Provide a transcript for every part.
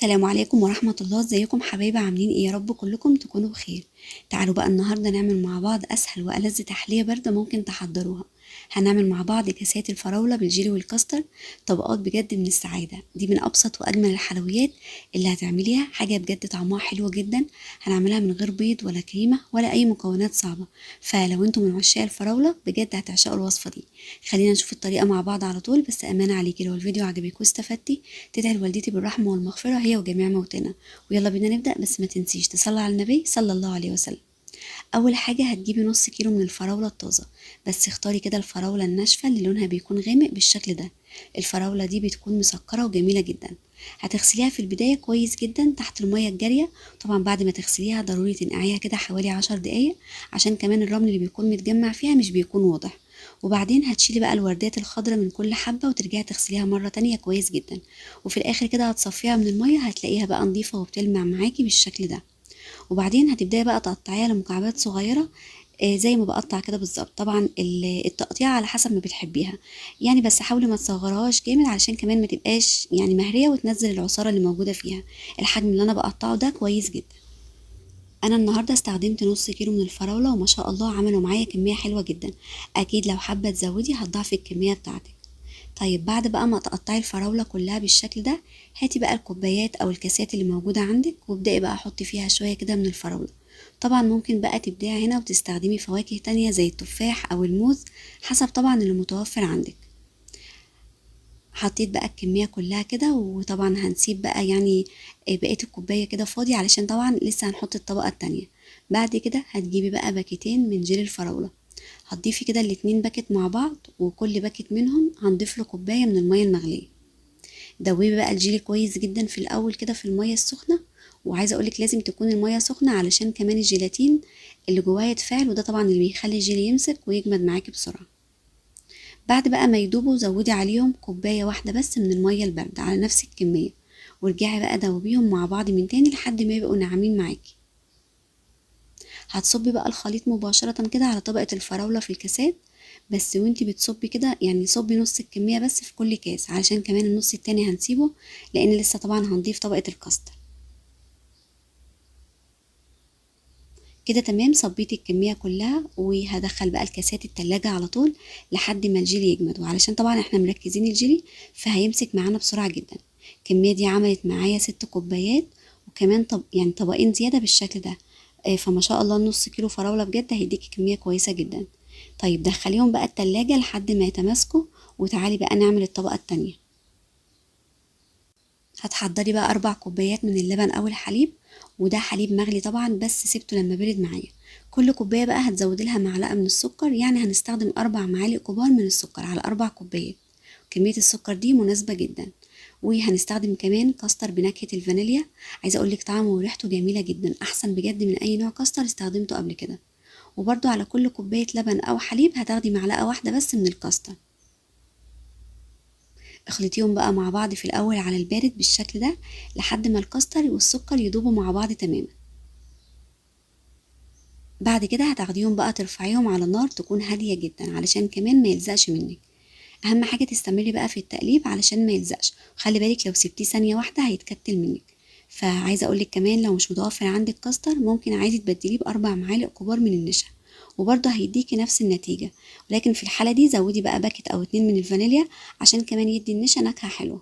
السلام عليكم ورحمة الله. ازيكم حبايبي؟ عاملين ايه؟ يا رب كلكم تكونوا بخير. تعالوا بقى النهاردة نعمل مع بعض اسهل والذ تحلية باردة ممكن تحضروها. هنعمل مع بعض كاسات الفراولة بالجيلي والكاستر، طبقات بجد من السعادة. دي من ابسط واجمل الحلويات اللي هتعمليها، حاجة بجد طعمها حلو جدا. هنعملها من غير بيض ولا كريمة ولا اي مكونات صعبة، فلو انتم من عشاق الفراولة بجد هتعشقوا الوصفة دي. خلينا نشوف الطريقة مع بعض على طول. بس امانة عليكي لو الفيديو عجبك واستفدتي تدعي لوالدتي بالرحمة والمغفرة هي وجميع موتانا. ويلا بينا نبدأ، بس ما تنسيش تصلي على النبي صلى الله عليه وسلم. أول حاجة هتجيبي نص كيلو من الفراولة الطازة، بس اختاري كده الفراولة الناشفة اللي لونها بيكون غامق بالشكل ده. الفراولة دي بتكون مسكرة وجميلة جدا. هتغسليها في البداية كويس جدا تحت المية الجارية. طبعا بعد ما تغسليها ضروري تنقعيها كده حوالي 10 دقايق، عشان كمان الرمل اللي بيكون متجمع فيها مش بيكون واضح. وبعدين هتشيلي بقى الوردات الخضراء من كل حبة وترجعي تغسليها مرة تانية كويس جدا. وفي الآخر كده هتصفيها من المية، هتلاقيها بقى نظيفة وبتلمع معاكي بالشكل ده. وبعدين هتبداي بقى تقطعيها لمكعبات صغيره، زي ما بقطع كده بالظبط. طبعا التقطيع على حسب ما بتحبيها يعني، بس حاولي ما تصغرهاش جامد علشان كمان ما تبقاش يعني مهريه وتنزل العصاره اللي موجوده فيها. الحجم اللي انا بقطعه ده كويس جدا. انا النهارده استخدمت نص كيلو من الفراوله، وما شاء الله عملوا معايا كميه حلوه جدا. اكيد لو حابه تزودي هتضاعفي الكميه بتاعتك. طيب بعد بقى ما تقطعي الفراولة كلها بالشكل ده، هاتي بقى الكوبايات او الكاسات اللي موجودة عندك وابدأي بقى حطي فيها شوية كده من الفراولة. طبعا ممكن بقى تبدعي هنا وتستخدمي فواكه تانية زي التفاح او الموز، حسب طبعا اللي متوفر عندك. حطيت بقى الكمية كلها كده، وطبعا هنسيب بقى يعني بقية الكوباية كده فاضي علشان طبعا لسه هنحط الطبقة التانية. بعد كده هتجيبي بقى باكيتين من جيل الفراولة، هتضيفي كده الاتنين باكت مع بعض، وكل باكت منهم هنضيف له كوباية من المية المغلية. دوبي بقى الجيلي كويس جدا في الاول كده في المية السخنة. وعايزة اقولك لازم تكون المية سخنة علشان كمان الجيلاتين اللي جواه يتفاعل، وده طبعا اللي بيخلي الجيلي يمسك ويجمد معاكي بسرعة. بعد بقى ما يدوبوا زودي عليهم كوباية واحدة بس من المية الباردة على نفس الكمية، وارجعي بقى دوبيهم مع بعض من تاني لحد ما يبقوا ناعمين معاكي. هتصبي بقى الخليط مباشرة كده على طبقة الفراولة في الكاسات، بس وانتي بتصبي كده يعني صبي نص الكمية بس في كل كاس، علشان كمان النص التاني هنسيبه لان لسه طبعا هنضيف طبقة الكاستر. كده تمام، صبيت الكمية كلها وهدخل بقى الكاسات التلاجة على طول لحد ما الجيلي يجمد، وعلشان طبعا احنا مركزين الجيلي فهيمسك معانا بسرعة جدا. الكمية دي عملت معايا 6 كوبايات، وكمان يعني طبقين زيادة بالشكل ده. فما شاء الله نص كيلو فراولة بجد هيديكي كمية كويسة جدا. طيب دخليهم بقى التلاجة لحد ما يتماسكوا، وتعالي بقى نعمل الطبقة التانية. هتحضري بقى 4 كوبايات من اللبن او الحليب، وده حليب مغلي طبعا بس سيبته لما برد معايا. كل كوباية بقى هتزودي لها معلقة من السكر، يعني هنستخدم 4 معالق كبار من السكر على 4 كوبايات. كمية السكر دي مناسبة جدا. وهنستخدم كمان كاستر بنكهة الفانيليا. عايزة اقولك طعمه وريحته جميلة جدا، احسن بجد من اي نوع كاستر استخدمته قبل كده. وبرده على كل كوباية لبن او حليب هتاخدي معلقة واحدة بس من الكاستر. اخلطيهم بقى مع بعض في الاول على البارد بالشكل ده لحد ما الكاستر والسكر يدوبوا مع بعض تماما. بعد كده هتاخديهم بقى ترفعيهم على نار تكون هادية جدا علشان كمان ما يلزقش منك. اهم حاجة تستمري بقى في التقليب علشان ما يلزقش، خلي بالك لو سبتيه ثانية واحدة هيتكتل منك. فعايزة اقولك كمان لو مش متوفر عندك كاستر ممكن عادي تبدليه ب4 معالق كبار من النشا، وبرضه هيديكي نفس النتيجة. ولكن في الحالة دي زودي بقى باكت او 2 من الفانيليا عشان كمان يدي النشا نكهة حلوة.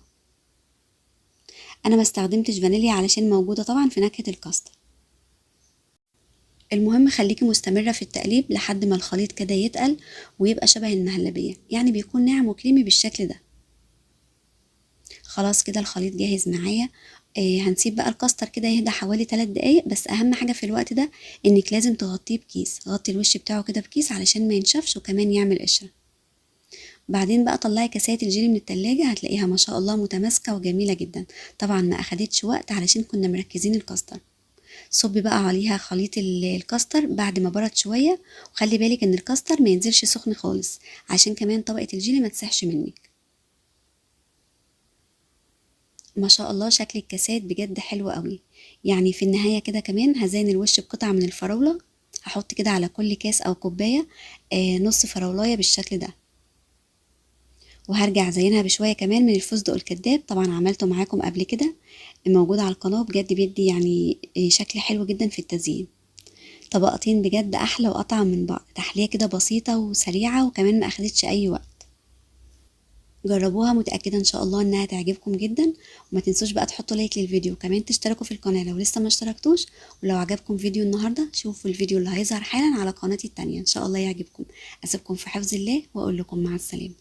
انا ما استخدمتش فانيليا علشان موجودة طبعا في نكهة الكاستر. المهم خليكي مستمرة في التقليب لحد ما الخليط كده يتقل ويبقى شبه المهلبية، يعني بيكون ناعم وكريمي بالشكل ده. خلاص كده الخليط جاهز معايا. هنسيب بقى الكاستر كده يهدى حوالي 3 دقايق، بس اهم حاجة في الوقت ده انك لازم تغطيه بكيس، غطي الوش بتاعه كده بكيس علشان ما ينشفش وكمان يعمل قشرة. بعدين بقى طلعي كاسات الجيلي من التلاجة، هتلاقيها ما شاء الله متماسكة وجميلة جدا. طبعا ما اخدتش وقت علشان كنا مركزين الكاستر. صبي بقى عليها خليط الكاستر بعد ما برد شوية، وخلي بالك ان الكاستر ما ينزلش سخن خالص عشان كمان طبقة الجيلي ما تسحش منك. ما شاء الله شكل الكاسات بجد حلو قوي. يعني في النهاية كده كمان هزين الوش بقطعة من الفراولة. هحط كده على كل كاس او كوباية نص فراولاية بالشكل ده. وهرجع ازينها بشويه كمان من الفستق الكداب، طبعا عملته معاكم قبل كده، موجود على القناه، بجد بيدي يعني شكل حلو جدا في التزيين. طبقتين بجد احلى واطعم من بعض، تحليه كده بسيطه وسريعه وكمان ما اخدتش اي وقت. جربوها، متأكدة ان شاء الله انها تعجبكم جدا. وما تنسوش بقى تحطوا لايك للفيديو، وكمان تشتركوا في القناة لو لسه ما اشتركتوش. ولو عجبكم فيديو النهاردة شوفوا الفيديو اللي هيظهر حالا على قناتي التانية، ان شاء الله يعجبكم. اسيبكم في حفظ الله واقول لكم مع السلامة.